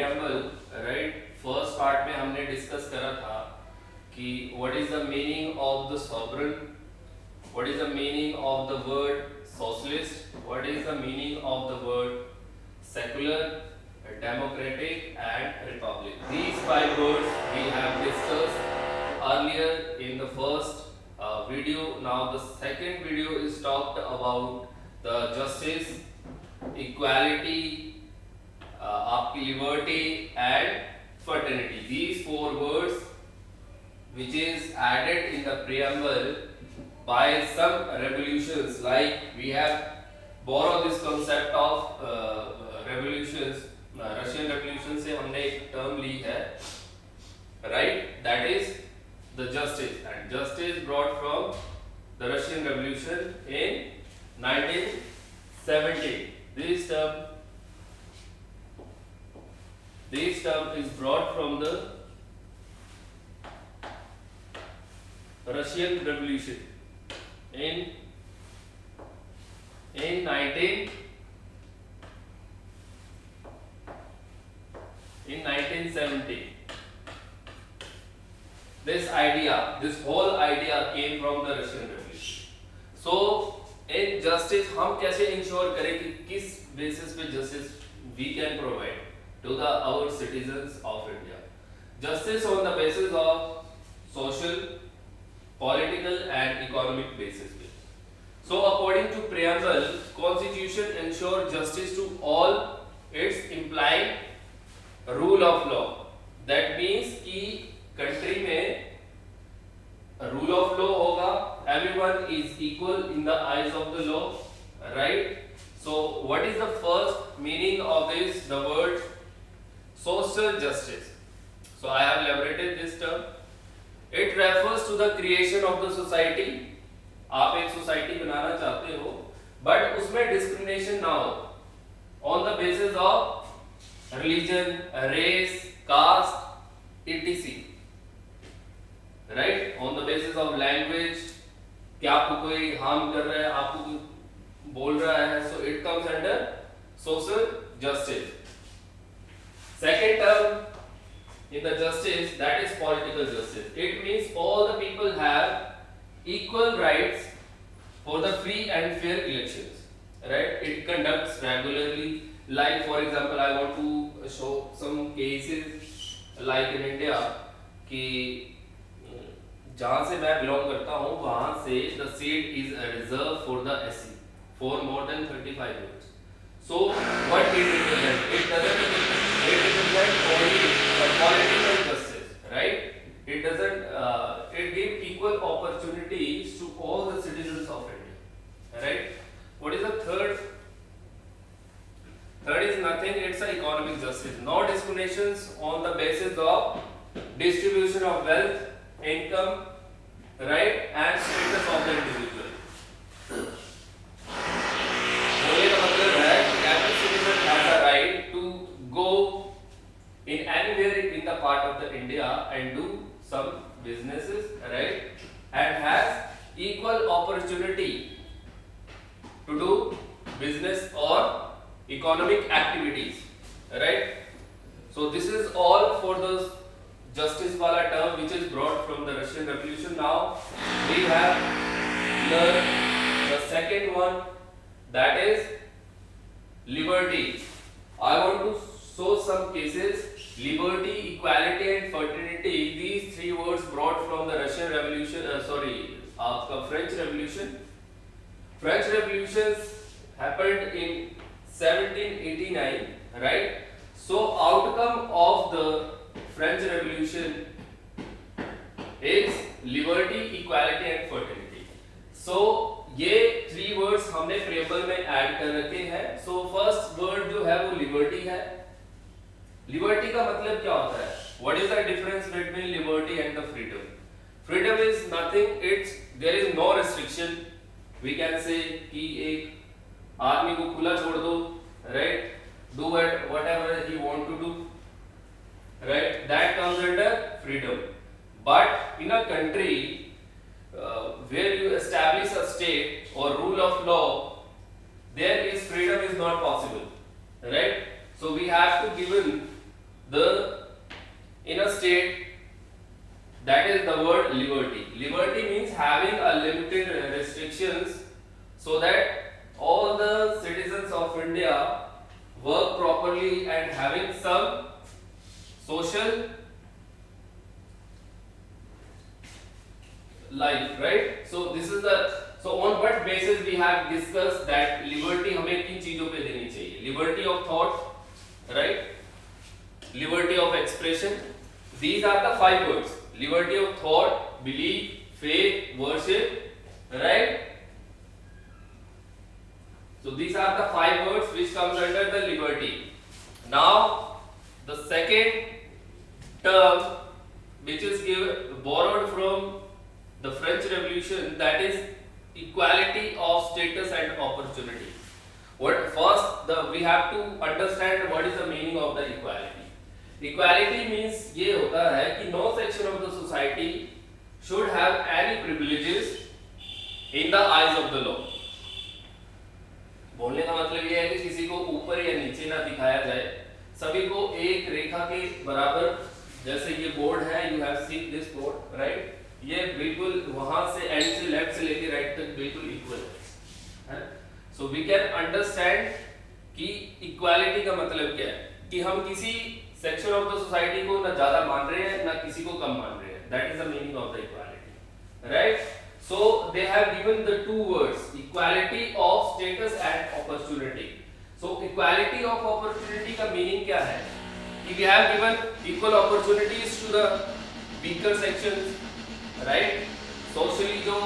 Preamble, right, first part में हमने discuss करा था कि what is the meaning of the sovereign, what is the meaning of the word socialist, what is the meaning of the word secular, democratic and republic. These five words we have discussed earlier in the first video. Now the second video is talked about the justice, equality, आपकी liberty and fraternity. These four words which is added in the preamble by some revolutions, like we have borrowed this concept of revolutions, Russian revolution से हमने एक term ली है, right, that is the justice, and justice brought from the Russian revolution in 1970. This term is brought from the Russian Revolution in 1970. This whole idea came from the Russian Revolution. So in justice हम कैसे ensure करें कि किस basis पे justice we can provide to our citizens of India? Justice on the basis of social, political and economic basis. So according to preamble, constitution ensure justice to all its implying rule of law. That means कि country में rule of law होगा, everyone is equal in the eyes of the law, right? So what is the first meaning of this, the word social justice? So I have elaborated this term. It refers to the creation of the society. आप एक society बनाना चाहते हो but उसमें discrimination ना हो on the basis of religion, race, caste, etc, right, on the basis of language, कि आपको कोई हार्म कर रहा है, आपको कोई बोल रहा है, so it comes under social justice. Second term in the justice, that is political justice. It means all the people have equal rights for the free and fair elections, right? It conducts regularly. Like for example, I want to show some cases like in India कि जहाँ से मैं belong करता हूँ वहाँ से the seat is reserved for the SC for more than 35 years. So what it represents? It doesn't represent only political justice, right? It doesn't. It gives equal opportunities to all the citizens of India, right? What is the third? Third is nothing. It's an economic justice. No discriminations on the basis of distribution of wealth, income, right, and status of the individual. बोलने का मतलब है कि every citizen has a right to go in anywhere in the part of the India and do some businesses, right, and has equal opportunity to do business or economic activities, right? So this is all for the justice wala term which is brought from the Russian Revolution. Now we have learned the second one, that is liberty. I want to show some cases. Liberty, equality and fraternity, these three words brought from the Russian Revolution, आपका French Revolution. French Revolutions happened in 1789, right? So outcome of the French Revolution is liberty, equality and fraternity. So ये three words हमने preamble में add कर रखे हैं. So first word जो है वो liberty है. लिबर्टी का मतलब क्या होता है? What is the difference between liberty and the freedom? Freedom is nothing. It's there is no restriction. We can say कि एक आदमी को खुला छोड़ दो, right? Do whatever he want to do, right? That comes under freedom. But in a country where you establish a state or rule of law, there is freedom is not possible, right? So we have to given the in a state, that is the word liberty. Liberty means having a limited restrictions so that all the citizens of India work properly and having some social life, right? So this is the, so on what basis we have discussed that liberty हमें किन चीजों पे देनी चाहिए? Liberty of thought, right? Liberty of expression. These are the 5 words: liberty of thought, belief, faith, worship, right? So these are the 5 words which comes under the liberty. Now the second term which is borrowed from the French Revolution, that is equality of status and opportunity. What first we have to understand what is the meaning of the equality. Equality means ये होता है कि no section of the society should have any privileges in the eyes of the law. बोलने का मतलब ये है कि किसी को ऊपर या नीचे ना दिखाया जाए, सभी को एक रेखा के बराबर, जैसे ये बोर्ड है, you have seen this board, right? ये बिल्कुल वहां से एंड से लेफ्ट से लेके राइट तक बिल्कुल इक्वल है। सो वी कैन अंडरस्टैंड कि इक्वालिटी का मतलब क्या है, कि हम किसी सेक्शन ऑफ द सोसाइटी को ना ज्यादा मान रहे हैं ना किसी को कम मान रहे हैं। That is the meaning of the equality, right? So they have given the 2 words, equality of status and opportunity. So equality of opportunity का मीनिंग क्या है कि we have given equal opportunities to the weaker sections, right? Socially जो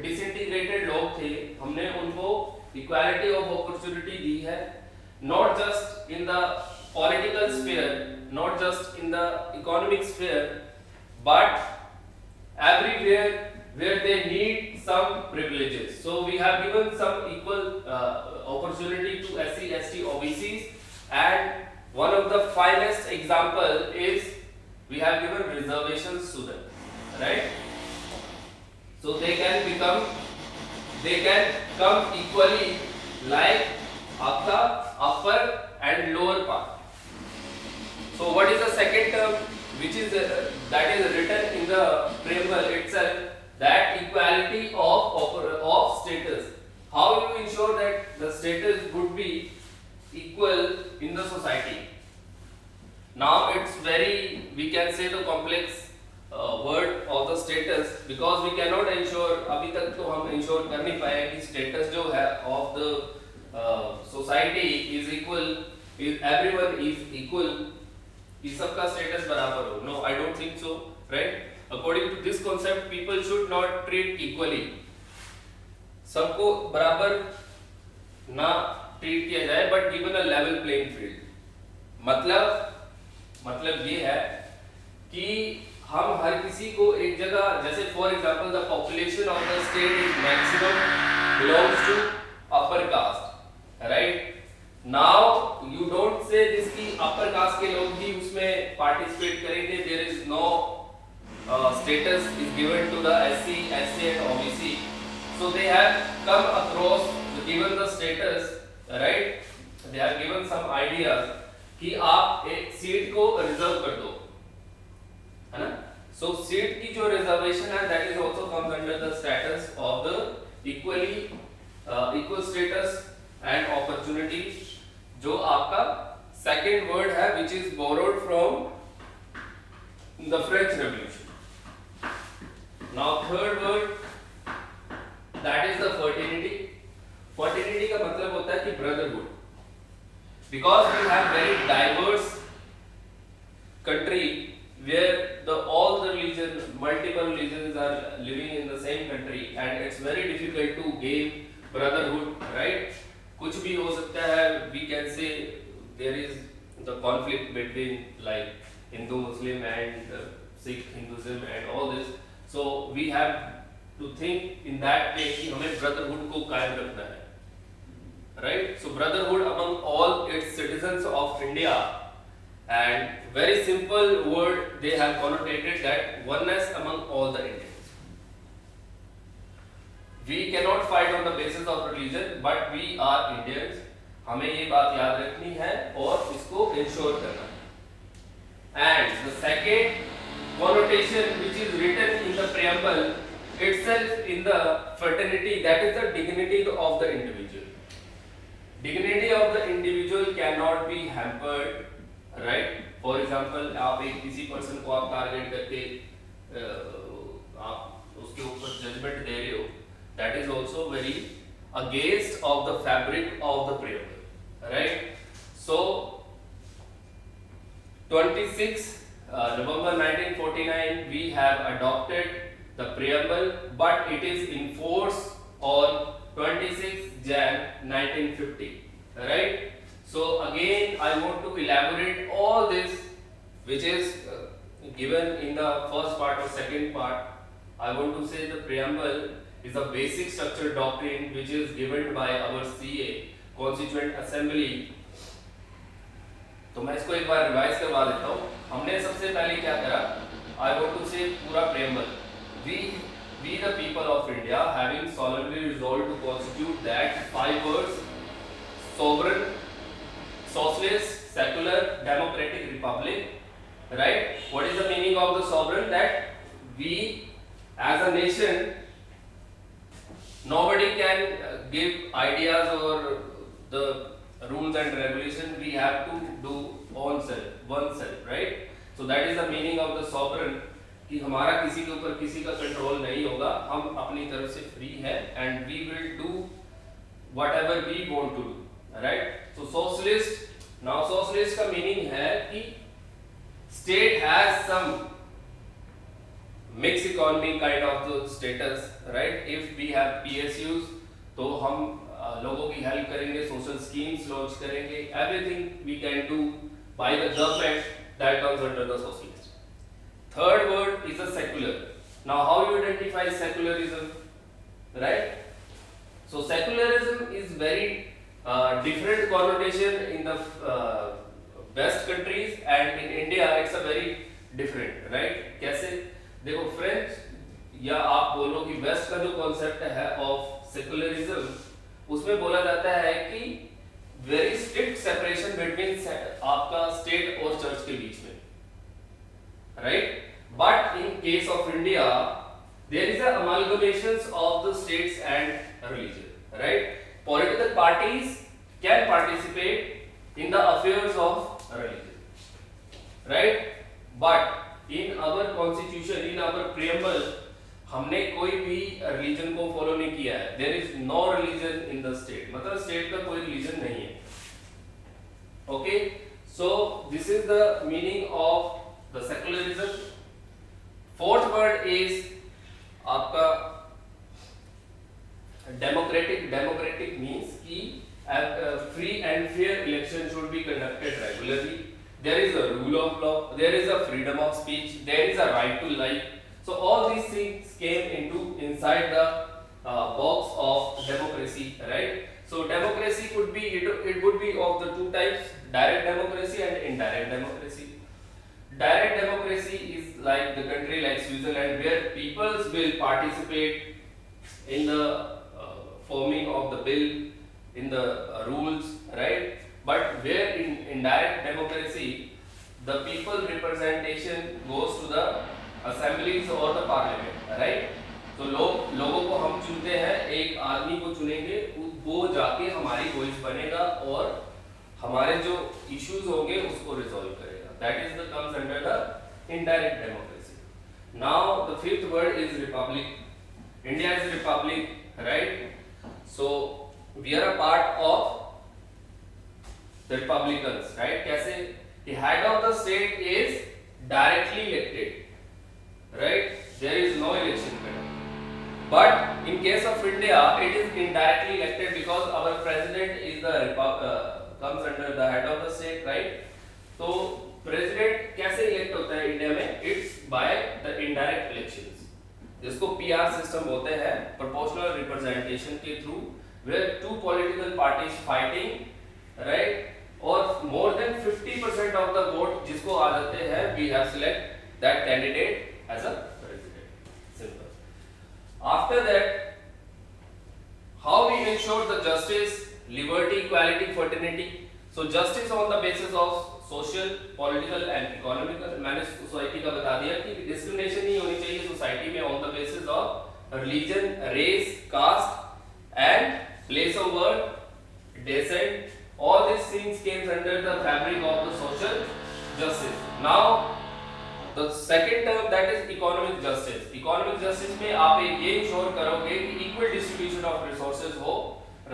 disintegrated लोग थे, हमने उनको equality of opportunity दी है, not just in the political sphere, not just in the economic sphere, but everywhere where they need some privileges. So we have given some equal opportunity to SC, ST, OBCs, and one of the finest example is we have given reservations to them, right? So they can come equally like आपका upper and lower part. So what is the second term which is that is written in the preamble itself, that equality of status. How you ensure that the status would be equal in the society? Now it's very, we can say, the complex word of the status, because we cannot ensure, अभी तक तो हम ensure कर नहीं पाए कि status जो है of the society is equal, is everyone is equal, कि सबका status बराबर हो. No, I don't think so, right? According to this concept, people should not treat equally. सबको बराबर ना ट्रीट किया जाए, but given a level playing field. मतलब ये है कि हम हर किसी को एक जगह, जैसे for example the population of the state is maximum belongs to upper caste, right? Now you don't say this कि upper caste के लोग भी उसमें participate करेंगे. There is no status is given to the SC, ST and OBC. So they have come across, given the status, right? They have given some ideas कि आप एक seat को रिजर्व कर दो, है ना? So सीट की जो रिजर्वेशन है, that is also comes under the status of the equal status and opportunity, जो आपका second word है which is borrowed from the French Revolution. Now third word, that is the fraternity. Fraternity का मतलब होता है कि brotherhood. Because we have very diverse country where all the religion, multiple religions are living in the same country, and it's very difficult to gain brotherhood, right? कुछ भी हो सकता है. We can say there is the conflict between like Hindu, Muslim and Sikh Hinduism and all this. So we have to think in that way कि हमें brotherhood को कायम रखना है, right? So brotherhood among all its citizens of India, and very simple word they have connotated that oneness among all the Indians. We cannot fight on the basis of religion, but we are Indians. हमें ये बात याद रखनी है और इसको ensure करना है, And the second connotation which is written in the preamble itself in the fraternity, that is the dignity of the individual. Dignity of the individual cannot be hampered, right? For example, आप एक किसी person को आप target करके आप उसके ऊपर judgement दे रहे हो, that is also very against of the fabric of the preamble, right? So 26 November 1949 we have adopted the preamble, but it is in force on 26 Jan 1950, right? So again I want to elaborate all this which is given in the first part or second part. I want to say the preamble is a basic structured doctrine which is given by our CA Constituent Assembly. तो मैं इसको एक बार revise करवा देता हूँ. हमने सबसे पहले क्या करा? I want to say पूरा preamble. We the people of India having solemnly resolved to constitute that 5 words: sovereign, socialist, secular, democratic republic, right? What is the meaning of the sovereign? That we as a nation, nobody can give ideas or the rules and regulation, we have to do oneself, right? So that is the meaning of the sovereign, कि हमारा किसी के ऊपर किसी का control नहीं होगा, हम अपनी तरफ से फ्री है and we will do whatever we want to do, right? So socialist, now socialist का meaning है कि state has some mixed economy kind of the status, right? If we have PSUs, तो हम लोगों की हेल्प करेंगे, social schemes launch करेंगे, everything we can do by the government, that comes under the socialist. Third word is a secular. Now how you identify secularism, right? So secularism is very different connotation in the west countries and in India it's a very different, right? कैसे? देखो friends, या आप बोलो कि waste का जो concept है of secularism, उसमें बोला जाता है कि वेरी स्ट्रिक्ट सेपरेशन बिटवीन आपका स्टेट और चर्च के बीच में, right? But in case of India there is a amalgamations of the states and religion, right? Political parties can participate in the affairs of religion, right? But in our constitution, in our preamble, हमने कोई भी religion को follow नहीं किया है. There is no religion in the state, मतलब state का कोई रिलीजन नहीं है. Okay, so this is the meaning of the secularism. Fourth word is आपका डेमोक्रेटिक. डेमोक्रेटिक मींस कि free and fair election should be conducted regularly. There is a rule of law, there is a freedom of speech, there is a right to life. So all these things came inside the box of democracy, right? So democracy could be, it would be of the two types: direct democracy and indirect democracy. Direct democracy is like the country like Switzerland, where peoples will participate in the forming of the bill, in the rules, right? But where in indirect democracy, the people representation goes to the assemblies or the parliament, right? तो लोगों को हम चुनते हैं, एक आदमी को चुनेंगे, वो जाके हमारी वॉइस बनेगा और हमारे जो इश्यूज होंगे उसको रिजॉल्व करेगा. That is the comes under the indirect democracy. Now the fifth word is republic. India is republic, right? So we are a part of the republicans, right? कैसे? The head of the state is directly elected, right? There is no election conducted. But in case of India, it is indirectly elected because our president is the comes under the head of the state, right? तो president कैसे elect होता है India में? It's by the indirect elections, जिसको PR system बोलते हैं, proportional representation के through, where two political parties fighting, right? और more than 50% of the vote जिसको आ जाते हैं, we have select that candidate as a president. Simple. After that, how we ensure the justice, liberty, equality, fraternity? So justice on the basis of social, political and economical. मैंने society का बता दिया कि discrimination नहीं होनी चाहिए society में on the basis of religion, race, caste and place of birth, descent. All these things came under the fabric of the social justice. Now the second term, that is economic justice. Economic justice में आप ये ensure करोगे कि equal distribution of resources हो,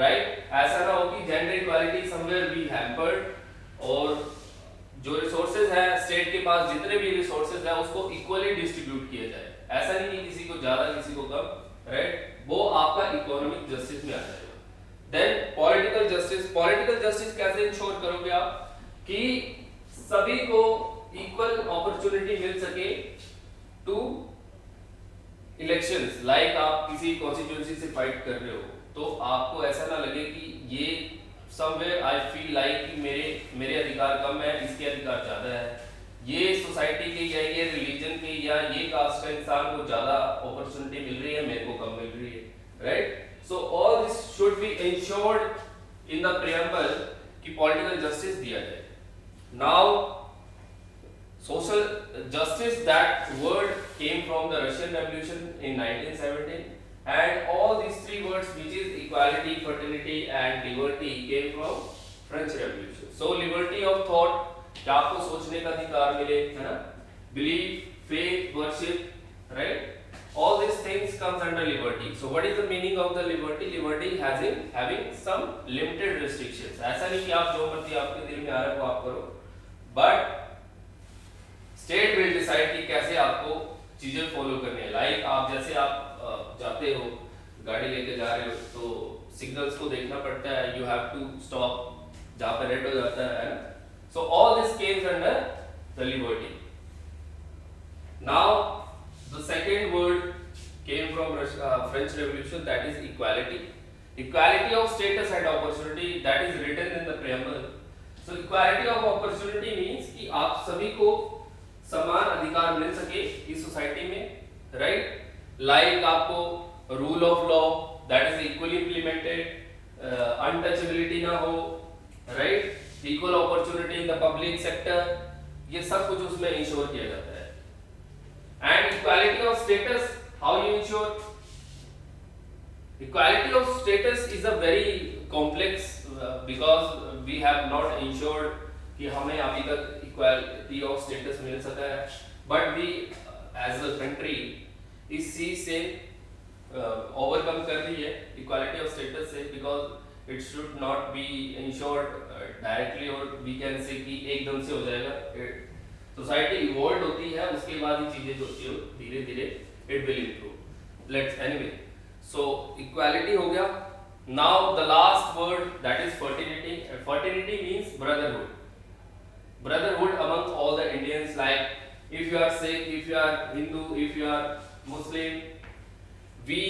right? ऐसा ना हो कि gender equality somewhere be hampered, और जो resources है स्टेट के पास जितने भी resources है उसको equally distribute किया जाए। ऐसा नहीं कि किसी को ज्यादा किसी को कम, right? वो आपका economic justice में आ जाएगा। Then political justice. Political justice कैसे इंश्योर करोगे आप कि सभी को इक्वल अपॉर्चुनिटी मिल सके टू इलेक्शंस। लाइक आप किसी कॉन्स्टिट्यूएंसी से फाइट कर रहे हो तो आपको ऐसा ना लगे कि ये समवेयर आई फील लाइक कि मेरे अधिकार कम है, इसके अधिकार ज्यादा है, ये सोसाइटी के या ये रिलीजन के या ये कास्ट का इंसान को ज्यादा अपॉर्चुनिटी मिल रही है, मेरे को कम मिल रही है, right? So all this should be ensured in the preamble कि political justice दिया जाए। Now social justice, that word came from the Russian Revolution in 1917, and all these three words, which is equality, fraternity and liberty, came from French Revolution. So liberty of thought, कि आपको सोचने का अधिकार मिले, है ना? Belief, faith, worship, right? All these things comes under liberty. So what is the meaning of the liberty? Liberty having some limited restrictions. ऐसा नहीं कि आप जो मर्जी आपके दिल में आ रहा है वो आप करो, but state will decide कि कैसे आपको चीजें फॉलो करनी है। लाइक आप जैसे आप जाते हो, गाड़ी लेके जा रहे हो तो सिग्नल्स को देखना पड़ता है, you have to stop जहाँ पे रेड हो जाता है ना? So all this came under the liberty. Now the second word came from French Revolution, that is equality. Equality of status and opportunity, that is written in the preamble. So equality of opportunity means कि आप सभी को समान अधिकार मिल सके इस society में, right? Like आपको rule of law, that is equally implemented, untouchability ना हो, right? Equal opportunity in the public sector, ये सब कुछ उसमें इंश्योर किया जाता है। And equality of status, how you ensure? Equality of status is a very complex because we have not ensured कि हमें अभी तक equality of status मिल सका है, but we as a country इस चीज से overcome कर रही है equality of status से, because it should not be ensured directly, और we can say कि एकदम से हो जाएगा। सोसाइटी इवॉल्व होती है, उसके बाद ही चीजें जो होती है धीरे धीरे it will improve. Let's anyway, so equality हो गया। Now the last word, that is fraternity. Fraternity means brotherhood, brotherhood among all the Indians. Like if you are Sikh, if you are Hindu, if you are Muslim, we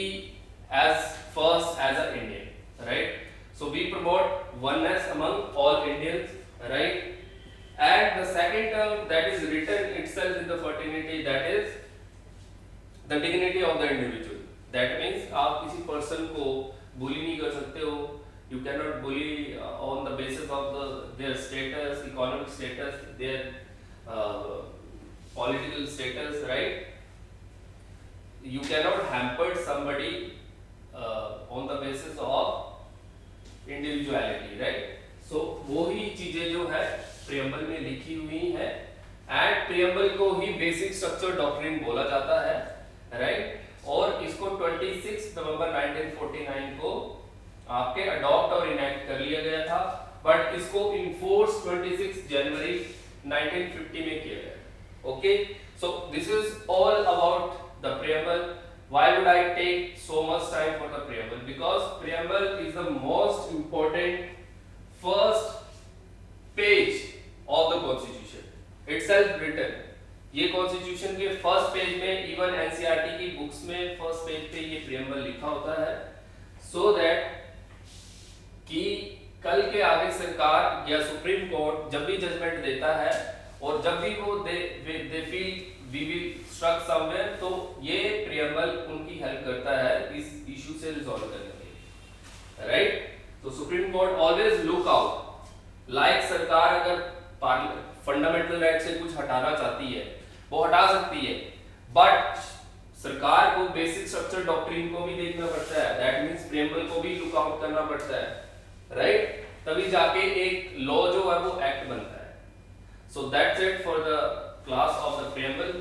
as first as an Indian, right? So we promote oneness among all Indians, right? And the second term that is written itself in the fraternity, that is the dignity of the individual. That means आप किसी person को bully नहीं कर सकते हो. You cannot bully on the basis of their status, economic status, their political status, right? You cannot hamper somebody on the basis of individuality, right? So वो ही चीजें जो है प्रियम्बल में लिखी हुई है, एंड प्रियम्बल को ही बेसिक स्ट्रक्चर डॉक्ट्रिन बोला जाता है, राइट? और इसको 26 नवंबर 1949 को आपके अडॉप्ट और इनैक्ट कर लिया गया था, बट इसको इनफोर्स 26 जनवरी 1950 में किया गया। Okay, so this is all about the preamble. Why would I take so much time for the preamble? Because preamble is the most important first page of the constitution itself written. ये constitution के first page में, even NCERT की books में first page पे ये preamble लिखा होता है, सो दैट कि कल के आगे सरकार या सुप्रीम कोर्ट जब भी जजमेंट देता है और जब भी वो they feel we will struck somewhere, तो ये प्रियम्बल उनकी हेल्प करता है इस इशू से रिजॉल्व करने में, राइट? तो supreme court always look out, like सरकार अगर फंडामेंटल राइट से कुछ हटाना चाहती है वो हटा सकती है, बट सरकार को बेसिक स्ट्रक्चर डॉक्ट्रिन को भी देखना पड़ता है, दैट मींस प्रेम्बल को भी लुक आउट करना पड़ता है, राइट? तभी जाके एक लॉ जो है वो एक्ट बनता है। So that's it for the class of the preamble.